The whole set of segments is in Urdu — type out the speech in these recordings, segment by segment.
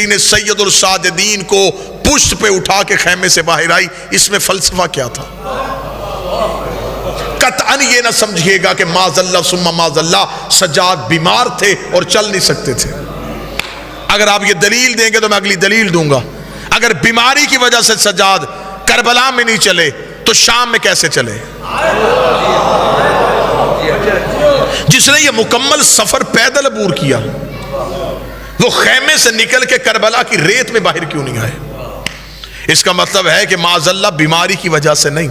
نے سید الساجدین کو پشت پہ اٹھا کے خیمے سے باہر آئی، اس میں فلسفہ کیا تھا؟ قطعاً یہ نہ سمجھیے گا کہ معاذ اللہ ثم معاذ اللہ سجاد بیمار تھے اور چل نہیں سکتے تھے۔ اگر آپ یہ دلیل دیں گے تو میں اگلی دلیل دوں گا۔ اگر بیماری کی وجہ سے سجاد کربلا میں نہیں چلے تو شام میں کیسے چلے؟ جس نے یہ مکمل سفر پیدل عبور کیا، وہ خیمے سے نکل کے کربلا کی ریت میں باہر کیوں نہیں آئے؟ اس کا مطلب ہے کہ معاذ اللہ بیماری کی وجہ سے نہیں۔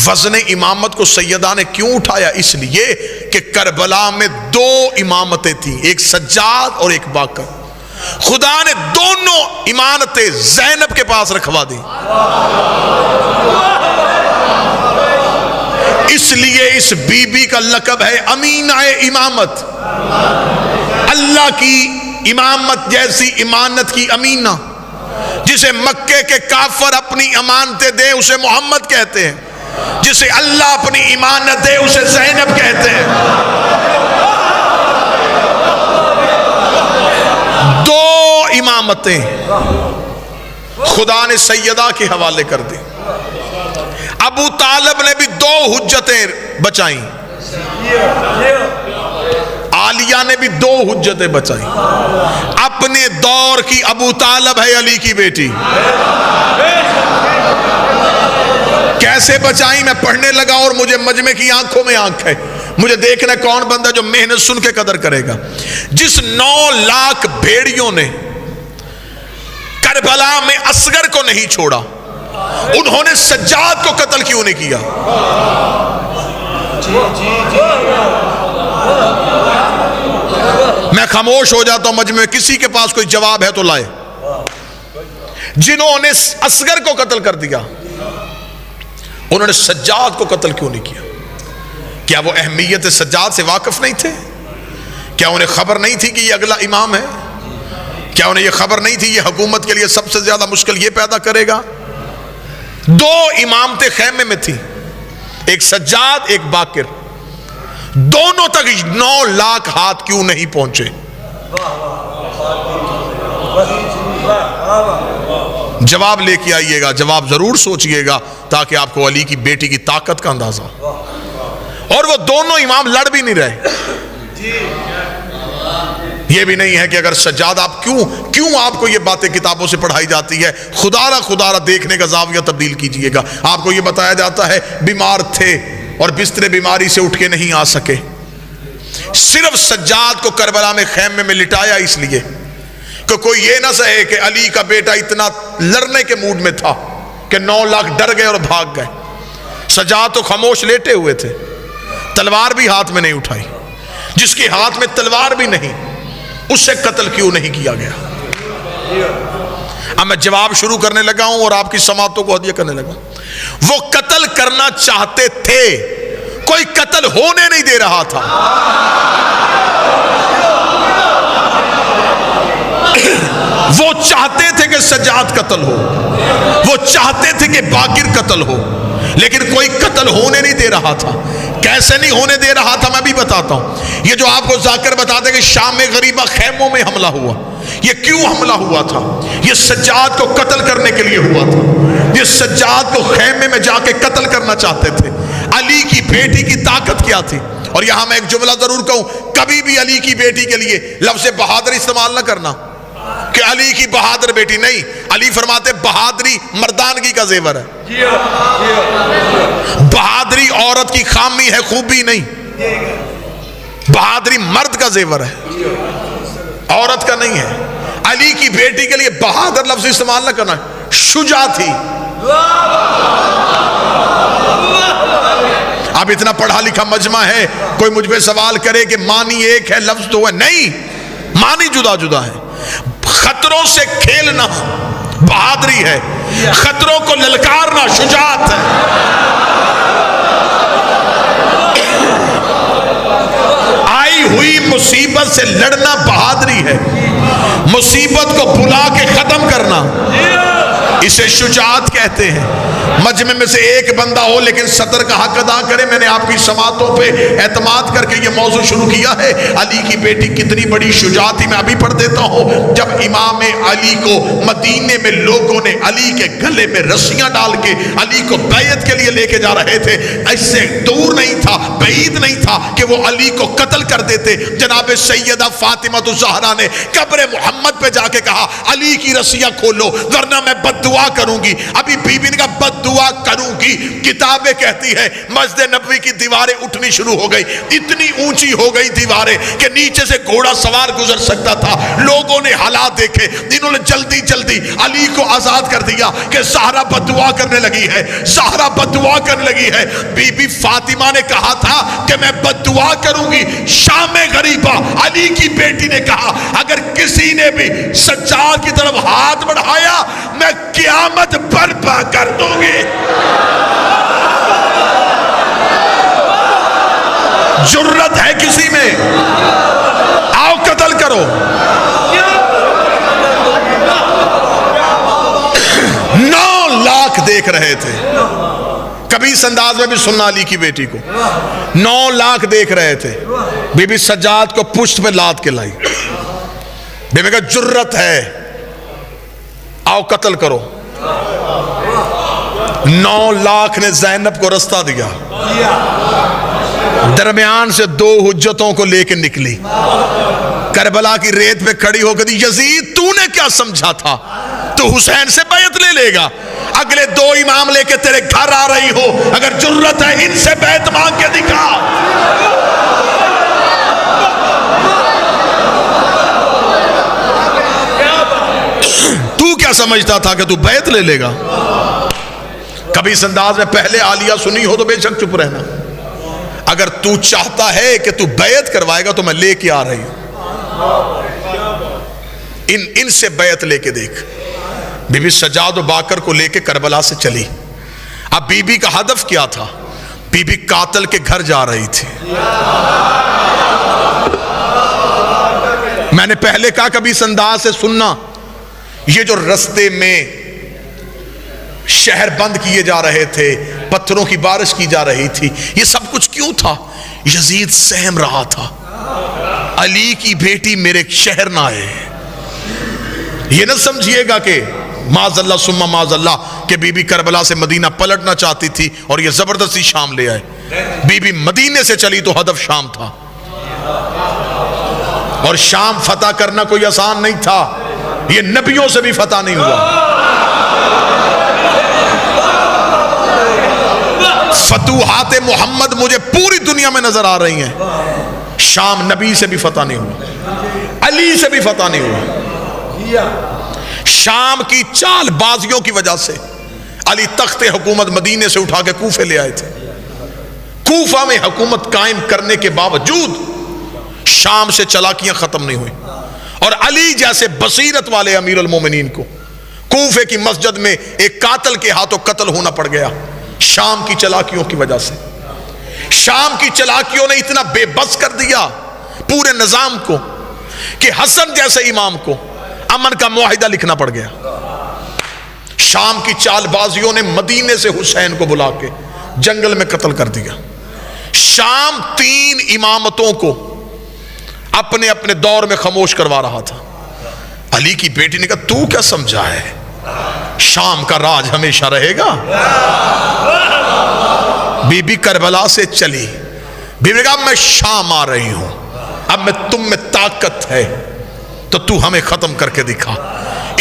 وزن امامت کو سیدہ نے کیوں اٹھایا؟ اس لیے کہ کربلا میں دو امامتیں تھیں، ایک سجاد اور ایک باقر۔ خدا نے دونوں امانتیں زینب کے پاس رکھوا دی، اس لیے اس بی بی کا لقب ہے امینہ امامت۔ اللہ کی امامت جیسی امانت کی امینہ، جسے مکے کے کافر اپنی امانتیں دیں اسے محمد کہتے ہیں، جسے اللہ اپنی امانت دے اسے زینب کہتے ہیں۔ دو امامتیں خدا نے سیدہ کے حوالے کر دی۔ ابو طالب نے بھی دو حجتیں بچائیں، عالیہ نے بھی دو حجتیں بچائیں۔ اپنے دور کی ابو طالب ہے علی کی بیٹی، کیسے بچائیں؟ میں پڑھنے لگا اور مجھے مجمع کی آنکھوں میں آنکھ ہے، مجھے دیکھنا کون بندہ جو محنت سن کے قدر کرے گا۔ جس 9 لاکھ بھیڑیوں نے کربلا میں اصغر کو نہیں چھوڑا، انہوں نے سجاد کو قتل کیوں نہیں کیا؟ میں خاموش ہو جاتا ہوں، مجمع میں کسی کے پاس کوئی جواب ہے تو لائے۔ جنہوں نے اصغر کو قتل کر دیا، انہوں نے سجاد کو قتل کیوں نہیں کیا؟ کیا وہ اہمیت سجاد سے واقف نہیں تھے؟ کیا انہیں خبر نہیں تھی کہ یہ اگلا امام ہے؟ کیا انہیں یہ خبر نہیں تھی یہ حکومت کے لیے سب سے زیادہ مشکل یہ پیدا کرے گا؟ دو امامتیں خیمے میں تھی، ایک سجاد ایک باقر، دونوں تک 9 لاکھ ہاتھ کیوں نہیں پہنچے؟ جواب لے کے آئیے گا، جواب ضرور سوچئے گا تاکہ آپ کو علی کی بیٹی کی طاقت کا اندازہ ہو۔ اور وہ دونوں امام لڑ بھی نہیں رہے۔ یہ بھی نہیں ہے کہ اگر سجاد آپ کیوں آپ کو یہ باتیں کتابوں سے پڑھائی جاتی ہے؟ خدا را دیکھنے کا زاویہ تبدیل کیجئے گا۔ آپ کو یہ بتایا جاتا ہے بیمار تھے اور بستر بیماری سے اٹھ کے نہیں آ سکے۔ صرف سجاد کو کربلا میں خیمے میں لٹایا اس لیے کہ کوئی یہ نہ سہے کہ علی کا بیٹا اتنا لڑنے کے موڈ میں تھا کہ 9 لاکھ ڈر گئے اور بھاگ گئے۔ سجاد تو خاموش لیٹے ہوئے تھے، تلوار بھی ہاتھ میں نہیں اٹھائی۔ جس کے ہاتھ میں تلوار بھی نہیں، اسے قتل کیوں نہیں کیا گیا؟ اب میں جواب شروع کرنے لگا ہوں اور آپ کی سماعتوں کو ہدیہ کرنے لگا۔ وہ قتل کرنا چاہتے تھے، کوئی قتل ہونے نہیں دے رہا تھا۔ وہ چاہتے تھے کہ سجاد قتل ہو، وہ چاہتے تھے کہ باقر قتل ہو، لیکن کوئی قتل ہونے نہیں دے رہا تھا۔ کیسے نہیں ہونے دے رہا تھا میں بھی بتاتا ہوں۔ یہ جو آپ کو ذاکر بتاتے کہ شام میں غریبہ خیموں میں حملہ ہوا، یہ کیوں حملہ ہوا تھا؟ یہ سجاد کو قتل کرنے کے لیے ہوا تھا۔ یہ سجاد کو خیمے میں جا کے قتل کرنا چاہتے تھے۔ علی کی بیٹی کی طاقت کیا تھی؟ اور یہاں میں ایک جملہ ضرور کہوں، کبھی بھی علی کی بیٹی کے لیے لفظ بہادر استعمال نہ کرنا کہ علی کی بہادر بیٹی، نہیں۔ علی فرماتے بہادری مردانگی کا زیور ہے، بہادری عورت کی خامی ہے، خوبی نہیں۔ بہادری مرد کا زیور ہے، عورت کا نہیں ہے۔ علی کی بیٹی کے لیے بہادر لفظ استعمال نہ کرنا، شجاع تھی۔ اب اتنا پڑھا لکھا مجمع ہے، کوئی مجھ پہ سوال کرے کہ معنی ایک ہے لفظ تو ہے، نہیں، معنی جدا جدا ہے۔ خطروں سے کھیلنا بہادری ہے، خطروں کو للکارنا شجاعت ہے۔ آئی ہوئی مصیبت سے لڑنا بہادری ہے، مصیبت کو بلا کے ختم کرنا اسے شجاعت کہتے ہیں۔ مجمع میں سے ایک بندہ ہو لیکن صدر کا حق ادا کرے۔ میں نے آپ کی سماعتوں پہ اعتماد کر کے یہ موضوع شروع کیا ہے، علی کی بیٹی کتنی بڑی شجاعت تھی۔ میں ابھی پڑھ دیتا ہوں، جب امام علی کو مدینے میں لوگوں نے علی کے گلے میں رسیاں ڈال کے علی کو بیعت کے لیے لے کے جا رہے تھے، اس سے دور نہیں تھا، بعید نہیں تھا کہ وہ علی کو قتل کر دیتے۔ جناب سیدہ فاطمہ الزہرا نے قبر محمد پہ جا کے کہا علی کی رسیاں کھولو ورنہ میں بد دعا کروں گی۔ ابھی بی بی نے کہا بد دعا کروں گی، کتابیں کہتی ہے مسجد نبوی کی دیواریں اٹھنی شروع ہو گئی، اتنی اونچی ہو گئی دیواریں کہ نیچے سے گھوڑا سوار گزر سکتا تھا۔ لوگوں نے حالات دیکھے، انہوں نے جلدی جلدی علی کو آزاد کر دیا کہ زہرا بد دعا کرنے لگی ہے، زہرا بد دعا کرنے لگی ہے۔ بی بی فاطمہ نے کہا تھا کہ میں بد دعا کروں گی۔ شام غریبہ علی کی بیٹی نے کہا اگر کسی نے بھی سجاد کی طرف ہاتھ بڑھایا میں قیامت برپا کر دوں گی۔ جرت ہے کسی میں؟ آؤ قتل کرو۔ 9 لاکھ دیکھ رہے تھے، کبھی اس انداز میں بھی سننا علی کی بیٹی کو، 9 لاکھ دیکھ رہے تھے۔ بی بی سجاد کو پشت پہ لاد کے لائی، بی بی کا جرت ہے، آؤ قتل کرو۔ 9 لاکھ نے زینب کو رستہ دیا، درمیان سے 2 حجتوں کو لے کے نکلی، کربلا کی ریت پہ کھڑی ہو کے یزید تو نے کیا سمجھا تھا تو حسین سے بیعت لے لے گا؟ اگلے 2 امام لے کے تیرے گھر آ رہی ہو، اگر جرت ہے ان سے بیعت مانگ کے دکھا۔ تو کیا سمجھتا تھا کہ تو بیعت لے لے گا؟ کبھی اس انداز میں پہلے عالیہ سنی ہو تو بے شک چپ رہنا۔ اگر تو چاہتا ہے کہ تو بیعت کروائے گا تو میں لے کے آ رہی ہوں، ان سے بیعت لے کے دیکھ۔ بی بی سجاد و باکر کو لے کے کربلا سے چلی۔ اب بی بی کا ہدف کیا تھا؟ بی بی قاتل کے گھر جا رہی تھی۔ میں نے پہلے کہا کبھی اس انداز سے سننا، یہ جو رستے میں شہر بند کیے جا رہے تھے، پتھروں کی بارش کی جا رہی تھی، یہ سب کچھ کیوں تھا؟ یزید سہم رہا تھا علی کی بیٹی میرے شہر نہ آئے۔ یہ نہ سمجھیے گا کہ معاذ اللہ ثم معاذ اللہ کہ بی بی کربلا سے مدینہ پلٹنا چاہتی تھی اور یہ زبردستی شام لے آئے۔ بی بی مدینے سے چلی تو ہدف شام تھا، اور شام فتح کرنا کوئی آسان نہیں تھا، یہ نبیوں سے بھی فتح نہیں ہوا۔ فتوحات محمد مجھے پوری دنیا میں نظر آ رہی ہیں، شام نبی سے بھی فتح نہیں ہوا، علی سے بھی فتح نہیں ہوا۔ شام کی چال بازیوں کی وجہ سے علی تخت حکومت مدینے سے اٹھا کے کوفے لے آئے تھے۔ کوفہ میں حکومت قائم کرنے کے باوجود شام سے چلاکیاں ختم نہیں ہوئی، اور علی جیسے بصیرت والے امیر المومنین کو کوفے کی مسجد میں ایک قاتل کے ہاتھوں قتل ہونا پڑ گیا شام کی چلاکیوں کی وجہ سے۔ شام کی چلاکیوں نے اتنا بے بس کر دیا پورے نظام کو کہ حسن جیسے امام کو امن کا معاہدہ لکھنا پڑ گیا۔ شام کی چال بازیوں نے مدینے سے حسین کو بلا کے جنگل میں قتل کر دیا۔ شام 3 امامتوں کو اپنے اپنے دور میں خاموش کروا رہا تھا۔ علی کی بیٹی نے کہا تو کیا سمجھا ہے شام کا راج ہمیشہ رہے گا؟ بی بی کربلا سے چلی، بی بی نے کہا میں شام آ رہی ہوں، اب میں تم میں طاقت ہے تو ہمیں ختم کر کے دکھا۔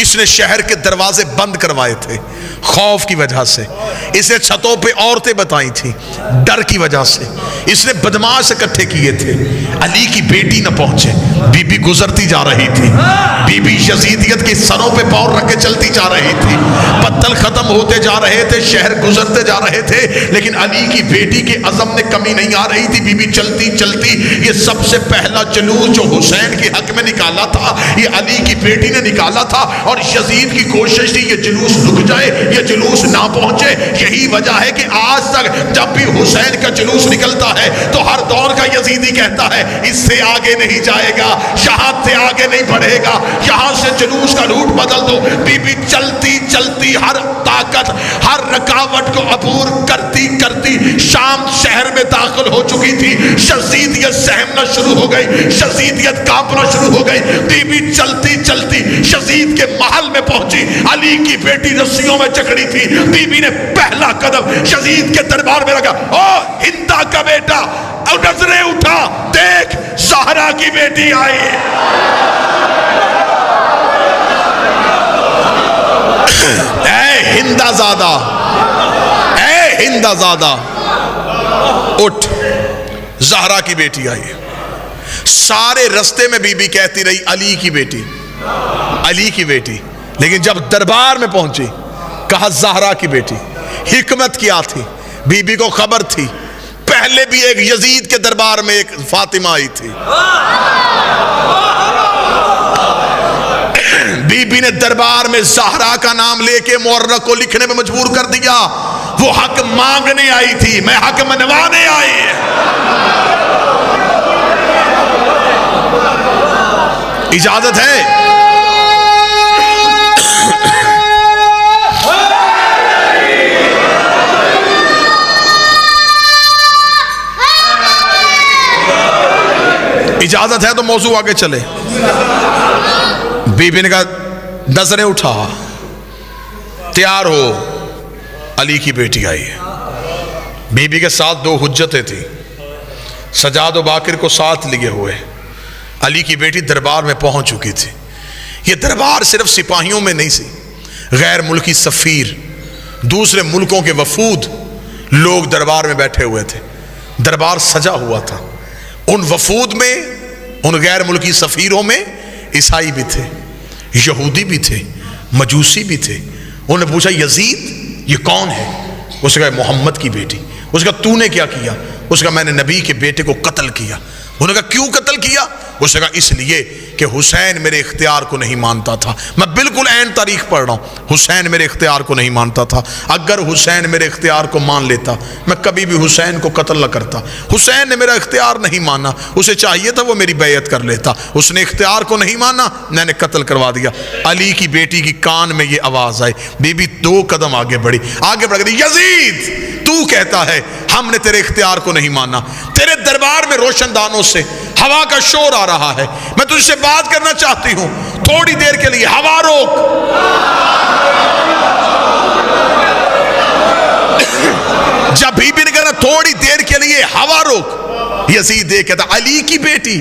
اس نے شہر کے دروازے بند کروائے تھے خوف کی وجہ سے، اس نے چھتوں پہ عورتیں بتائی تھیں ڈر کی وجہ سے، اس نے بدماش اکٹھے کیے تھے۔ علی کی بیٹی نہ پہنچے، بی بی گزرتی جا رہی تھی، بی بی یزیدیت کی سروں پہ پاؤں رکھ کے چلتی جا رہی تھی، پتل ختم ہوتے جا رہے تھے، شہر گزرتے جا رہے تھے، لیکن علی کی بیٹی کے عزم میں کمی نہیں آ رہی تھی۔ بی بی چلتی چلتی یہ سب سے پہلا جلوس جو حسین کے حق میں نکالا تھا یہ علی کی بیٹی نے نکالا تھا، اور یزید کی کوشش تھی یہ جلوس رک جائے، یہ جلوس نہ پہنچے۔ یہی وجہ ہے کہ آج تک جب بھی حسین کا جلوس نکلتا ہے تو ہر دور کا یزیدی کہتا ہے اس سے آگے نہیں جائے گا، شہادت سے آگے نہیں بڑھے گا، یہاں سے جلوس کا روٹ بدل دو۔ بی بی چلتی چلتی ہر طاقت، ہر رکاوٹ کو عبور کرتی کرتی شام شہر میں داخل ہو چکی تھی۔ شدیدیت سہمنا شروع ہو گئی، شدیدیت کانپنا شروع ہو گئی۔ بی بی چلتی چلتی شدید کے محل میں پہنچی، علی کی بیٹی رسیوں میں جکڑی تھی۔ بی بی نے پہلا قدم شدید کے دربار میں لگا، او ہندا کا بیٹا، نظریں اٹھا، دیکھ زہرا کی بیٹی آئی ہے۔ اے ہندا زادہ، اے ہندا زادہ اٹھ، زہرا کی بیٹی آئی ہے۔ سارے رستے میں بی بی کہتی رہی علی کی بیٹی، علی کی بیٹی، لیکن جب دربار میں پہنچی کہا زہرا کی بیٹی۔ حکمت کیا تھی؟ بی بی کو خبر تھی پہلے بھی ایک یزید کے دربار میں ایک فاطمہ آئی تھی۔ بی بی نے دربار میں زہرا کا نام لے کے مورخ کو لکھنے میں مجبور کر دیا، وہ حق مانگنے آئی تھی، میں حق منوانے آئی۔ اجازت ہے؟ اجازت ہے تو موضوع آگے چلے۔ بی بی نے کہا نظریں اٹھا، تیار ہو، علی کی بیٹی آئی ہے۔ بی بی کے ساتھ دو حجتیں تھیں، سجاد و باقر کو ساتھ لیے ہوئے۔ علی کی بیٹی دربار میں پہنچ چکی تھی۔ یہ دربار صرف سپاہیوں میں نہیں سی، غیر ملکی سفیر، دوسرے ملکوں کے وفود لوگ دربار میں بیٹھے ہوئے تھے۔ دربار سجا ہوا تھا۔ ان وفود میں، ان غیر ملکی سفیروں میں عیسائی بھی تھے، یہودی بھی تھے، مجوسی بھی تھے۔ انہوں نے پوچھا یزید یہ کون ہے؟ اس نے کہا محمد کی بیٹی۔ اس نے کہا تو نے کیا کیا؟ اس نے کہا میں نے نبی کے بیٹے کو قتل کیا۔ انہوں نے کہا کیوں قتل کیا؟ اس نے کہا اس لیے کہ حسین میرے اختیار کو نہیں مانتا تھا۔ میں بالکل عین تاریخ پڑھ رہا ہوں، حسین میرے اختیار کو نہیں مانتا تھا۔ اگر حسین میرے اختیار کو مان لیتا میں کبھی بھی حسین کو قتل نہ کرتا۔ حسین نے میرا اختیار نہیں مانا، اسے چاہیے تھا وہ میری بیعت کر لیتا، اس نے اختیار کو نہیں مانا، میں نے قتل کروا دیا۔ علی کی بیٹی کی کان میں یہ آواز آئی، بی بی دو قدم آگے بڑھی، آگے بڑھ گئی، یزید تو کہتا ہے ہم نے تیرے اختیار کو نہیں مانا، تیرے دربار میں روشن دانوں سے ہوا کا شور آ رہا ہے، میں تجھ سے بات کرنا چاہتی ہوں، تھوڑی دیر کے لیے ہوا روک۔ جب بی بی نے کہا تھوڑی دیر کے لیے ہوا روک، یزید دیکھ کہتا علی کی بیٹی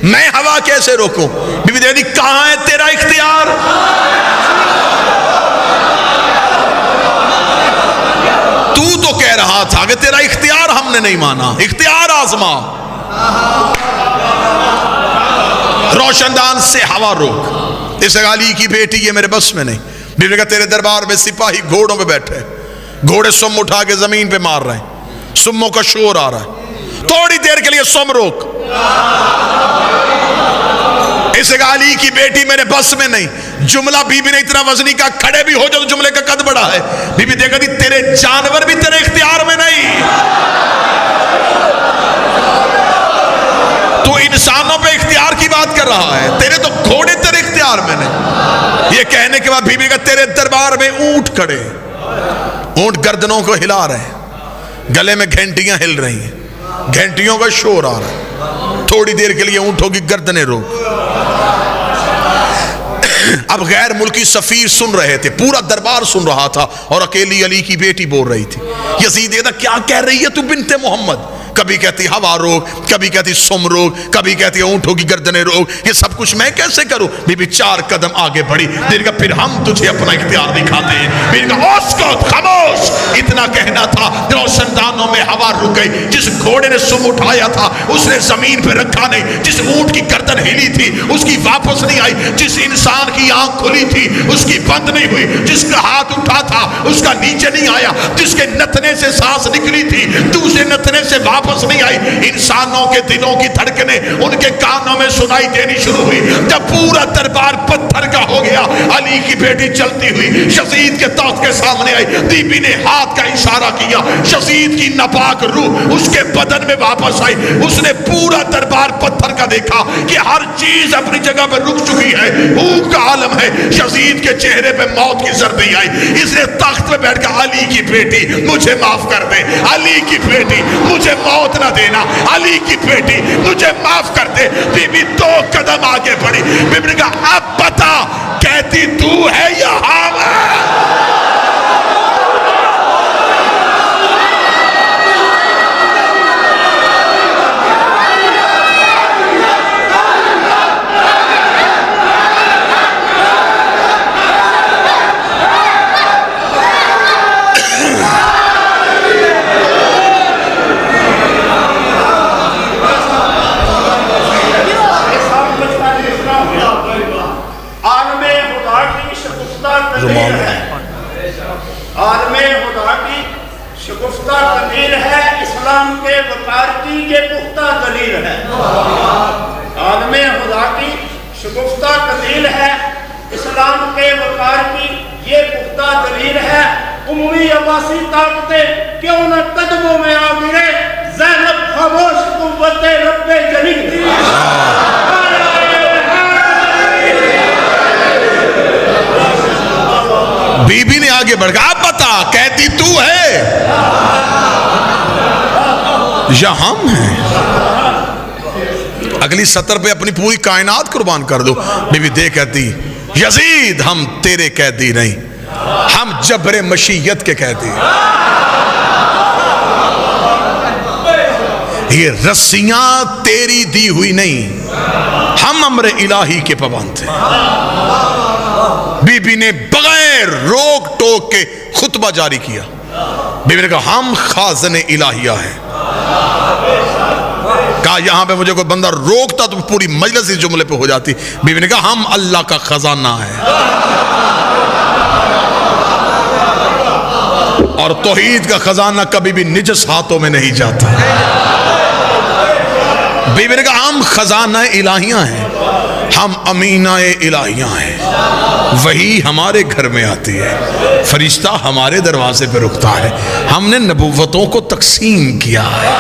میں ہوا کیسے روکوں؟ بی بی دیکھتی کہاں ہے تیرا اختیار؟ تو کہہ رہا تھا کہ تیرا اختیار ہم نے نہیں مانا، اختیار آزما۔ روشن دان سے ہوا روک۔ اس علی کی بیٹی یہ میرے بس میں نہیں۔ بی بی نے کہا تیرے دربار میں سپاہی گھوڑوں پہ بیٹھے، گھوڑے سم اٹھا کے زمین پہ مار رہے ہیں، سموں کا شور آ رہا ہے، تھوڑی دیر کے لیے سم روک۔ اس علی کی بیٹی میرے بس میں نہیں۔ جملہ بی بی نے اتنا وزنی کا کھڑے بھی ہو جو جملے کا قد بڑا ہے۔ بی بی دیکھا تھی تیرے جانور بھی تیرے اختیار میں نہیں، تو انسانوں پہ اختیار کی بات کر رہا ہے، تیرے تو گھوڑے تیرے اختیار میں نہیں۔ یہ کہنے کے بعد بی بی کا تیرے دربار میں اونٹ کھڑے، اونٹ گردنوں کو ہلا رہے ہیں، گلے میں گھنٹیاں ہل رہی ہیں، گھنٹیوں کا شور آ رہا ہے، تھوڑی دیر کے لیے اونٹوں کی گردنیں روک۔ اب غیر ملکی سفیر سن رہے تھے، پورا دربار سن رہا تھا، اور اکیلی علی کی بیٹی بول رہی تھی۔ یزید کہتا کیا کہہ رہی ہے تو بنت محمد؟ کبھی کہتی ہوا روک، کبھی کہتی سم روک، کبھی کہتی اونٹوں کی گردنیں روک، یہ سب کچھ میں کیسے کروں؟ بی بی 4 قدم آگے بڑھی، دیر کا پھر ہم تجھے اپنا اختیار دکھاتے ہیں۔ بی کا اسکت خاموش، اتنا کہنا تھا، روشن دانوں میں ہوا رک گئی۔ جس گھوڑے نے سم اٹھایا تھا اس نے زمین پہ رکھا نہیں، جس اونٹ کی گردن ہلی تھی اس کی واپس نہیں آئی، جس انسان کی آنکھ کھلی تھی اس کی بند نہیں ہوئی، جس کا ہاتھ اٹھا تھا اس کا نیچے نہیں آیا، جس کے نتنے سے سانس نکلی تھی دوسرے نتنے سے واپس نہیں آئی۔ انسانوں کے دلوں کی دھڑکنیں ان کے کانوں میں سنائی دینی شروع ہوئی۔ جب پورا دربار پتھر کا ہو گیا، علی علی کی بیٹی چلتی ہوئی یزید کے تخت کے سامنے آئی، بی بی نے ہاتھ کا اشارہ کیا، یزید کی ناپاک روح اس کے بدن میں واپس آئی۔ اس نے پورا دربار پتھر کا دیکھا کہ ہر چیز اپنی جگہ پر رک چکی ہے، بھوک کا عالم ہے۔ یزید کے چہرے پہ موت کی زردی آئی، اس نے تخت پہ بیٹھ کر علی کی بیٹی مجھے معاف کر دے، علی کی بیٹی مجھے موت نہ دینا، علی کی بیٹی مجھے معاف کر دے۔ بی بی 2 قدم آگے بڑھی، بی بی نے کہا اب بتا کہتی تو ہے یا ہم ہے؟ عالم خدا کی شگفتہ دلیل ہے، اسلام کے وقار کی یہ پختہ دلیل ہے۔ عالم خدا کی شگفتہ دلیل ہے، اسلام کے وقار کی یہ پختہ دلیل ہے۔ امی عباسی طاقتیں کیوں نہ قدموں میں آ گرے، زینب خاموش قوت رب جلیل۔ بی بی نے آگے بڑھ کر اب بتا کہتی تو ہے یا ہم ہیں؟ اگلی سطر پہ اپنی پوری کائنات قربان کر دو۔ بی بی دے کہتی یزید ہم تیرے قیدی نہیں، ہم جبر مشیت کے قیدی ہیں۔ یہ رسیاں تیری دی ہوئی نہیں، ہم امر الہی کے پابند ہیں۔ بی بی نے بغیر روک ٹوک کے خطبہ جاری کیا۔ بی بی نے کہا ہم خازن الہیہ ہیں۔ کہا یہاں پہ مجھے کوئی بندہ روکتا تو پوری مجلس اس جملے پہ ہو جاتی۔ بی بی نے کہا ہم اللہ کا خزانہ ہے، اور توحید کا خزانہ کبھی بھی نجس ہاتھوں میں نہیں جاتا۔ بی بی نے کہا ہم خزانہ الہیہ ہیں، ہم امینہ الہیہ ہیں، وہی ہمارے گھر میں آتی ہے، فرشتہ ہمارے دروازے پہ رکتا ہے، ہم نے نبوتوں کو تقسیم کیا ہے۔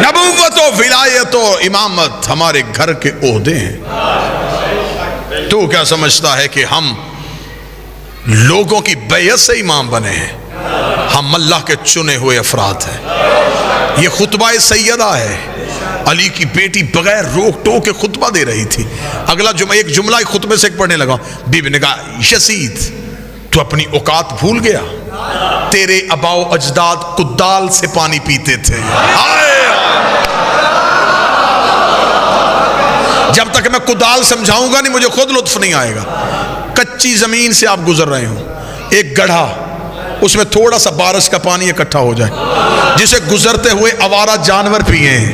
نبوت و ولایت و امامت ہمارے گھر کے عہدے ہیں۔ تو کیا سمجھتا ہے کہ ہم لوگوں کی بیعت سے امام بنے ہیں؟ ہم اللہ کے چنے ہوئے افراد ہیں۔ یہ خطبہ سیدہ ہے، علی کی بیٹی بغیر روک ٹوک کے خطبہ دے رہی تھی۔ اگلا ایک جملہ ایک خطبے سے پڑھنے لگا۔ بی بی نے کہا یزید تو اپنی اوقات بھول گیا، تیرے آبا و اجداد کدال سے پانی پیتے تھے۔ جب تک میں کدال سمجھاؤں گا نہیں مجھے خود لطف نہیں آئے گا۔ کچی زمین سے آپ گزر رہے ہوں، ایک گڑھا، اس میں تھوڑا سا بارش کا پانی اکٹھا ہو جائے، جسے گزرتے ہوئے آوارہ جانور پیے ہیں،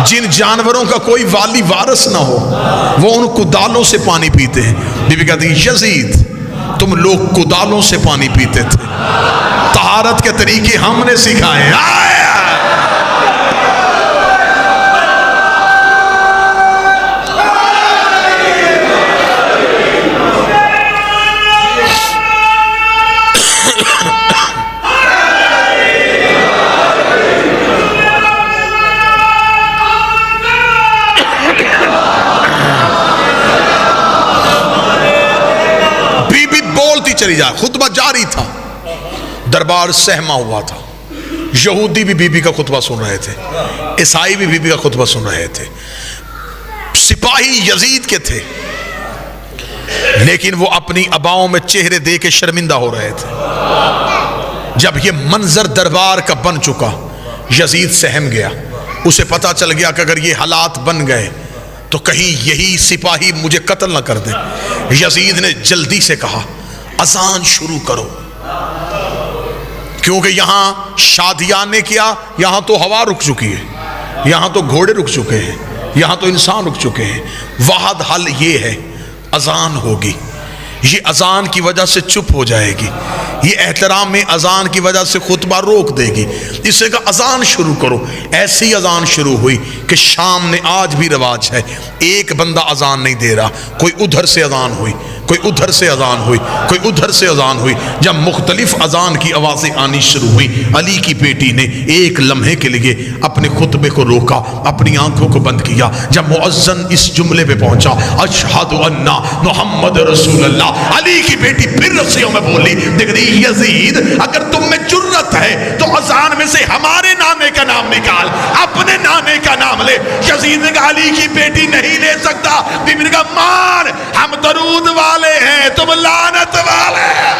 جن جانوروں کا کوئی والی وارث نہ ہو، وہ ان کدالوں سے پانی پیتے ہیں۔ بی بی کہتی یزید تم لوگ کدالوں سے پانی پیتے تھے، طہارت کے طریقے ہم نے سکھائے۔ چلی جائے، خطبہ جاری تھا، دربار سہما ہوا تھا۔ یہودی بھی بی بی کا خطبہ سن رہے تھے، عیسائی بھی بی بی کا خطبہ سن رہے تھے، سپاہی یزید کے تھے، لیکن وہ اپنی اباؤں میں چہرے دے کے شرمندہ ہو رہے تھے۔ جب یہ منظر دربار کا بن چکا، یزید سہم گیا، اسے پتا چل گیا کہ اگر یہ حالات بن گئے تو کہیں یہی سپاہی مجھے قتل نہ کر دیں۔ یزید نے جلدی سے کہا اذان شروع کرو، کیونکہ یہاں شادیان نے کیا، یہاں تو ہوا رک چکی ہے، یہاں تو گھوڑے رک چکے ہیں، یہاں تو انسان رک چکے ہیں، واحد حل یہ ہے اذان ہوگی، یہ اذان کی وجہ سے چپ ہو جائے گی، یہ احترام میں اذان کی وجہ سے خطبہ روک دے گی. اس سے کہا اذان شروع کرو. ایسی اذان شروع ہوئی کہ شام میں آج بھی رواج ہے, ایک بندہ اذان نہیں دے رہا, کوئی ادھر سے اذان ہوئی, کوئی ادھر سے اذان ہوئی, کوئی ادھر سے اذان ہوئی. جب مختلف اذان کی آوازیں آنی شروع ہوئی, علی کی بیٹی نے ایک لمحے کے لیے اپنے خطبے کو روکا, اپنی آنکھوں کو بند کیا. جب مؤذن اس جملے پہ پہنچا اشہد ان محمد رسول اللہ, علی کی بیٹی پھر رسیوں میں بولی, دیکھ رہی یزید اگر تم میں جرت ہے تو اذان میں سے ہمارے نانے کا نام نکال, اپنے نانے کا نام لے. یزید نے کہا علی کی بیٹی نہیں لے سکتا. بیوی نے کہا مان, ہم درود والے ہیں, تم لعنت والے ہیں.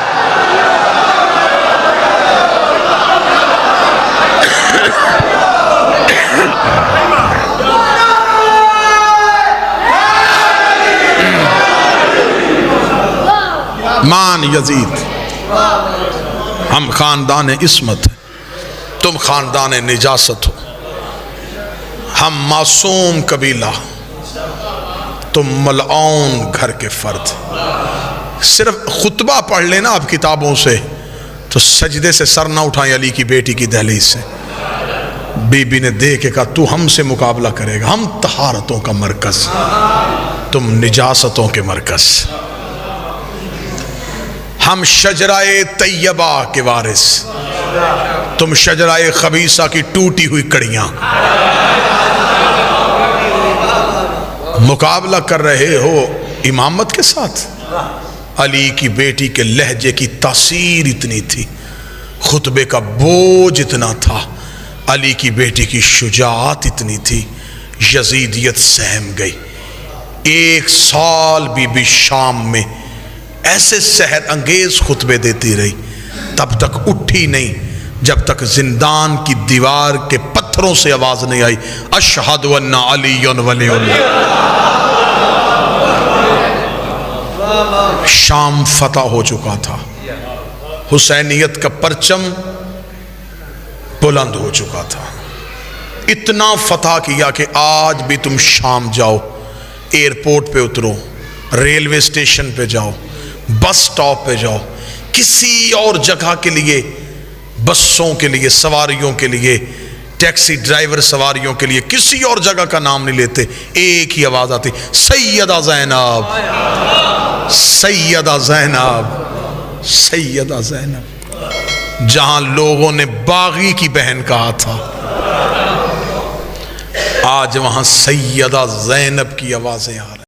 مان یزید, ہم خاندان عصمت ہیں, تم خاندان نجاست ہو. ہم معصوم قبیلہ, تم ملعون گھر کے فرد. صرف خطبہ پڑھ لینا آپ کتابوں سے تو سجدے سے سر نہ اٹھائیں علی کی بیٹی کی دہلیز سے. بی بی نے دیکھ کے کہا تو ہم سے مقابلہ کرے گا, ہم طہارتوں کا مرکز, تم نجاستوں کے مرکز. ہم شجرہ طیبہ کے وارث, تم شجرہ خبیثہ کی ٹوٹی ہوئی کڑیاں. مقابلہ کر رہے ہو امامت کے ساتھ. علی کی بیٹی کے لہجے کی تاثیر اتنی تھی, خطبے کا بوجھ اتنا تھا, علی کی بیٹی کی شجاعت اتنی تھی, یزیدیت سہم گئی. 1 سال بی بی شام میں ایسے سحر انگیز خطبے دیتی رہی, تب تک اٹھی نہیں جب تک زندان کی دیوار کے پتھروں سے آواز نہیں آئی اشہد ان علی ولی اللہ. شام فتح ہو چکا تھا, حسینیت کا پرچم بلند ہو چکا تھا. اتنا فتح کیا کہ آج بھی تم شام جاؤ, ایئرپورٹ پہ اترو, ریلوے اسٹیشن پہ جاؤ, بس سٹاپ پہ جاؤ, کسی اور جگہ کے لیے, بسوں کے لیے, سواریوں کے لیے, ٹیکسی ڈرائیور سواریوں کے لیے کسی اور جگہ کا نام نہیں لیتے, ایک ہی آواز آتی سیدہ زینب, سیدہ زینب, سیدہ زینب. جہاں لوگوں نے باغی کی بہن کہا تھا, آج وہاں سیدہ زینب کی آوازیں آ رہی.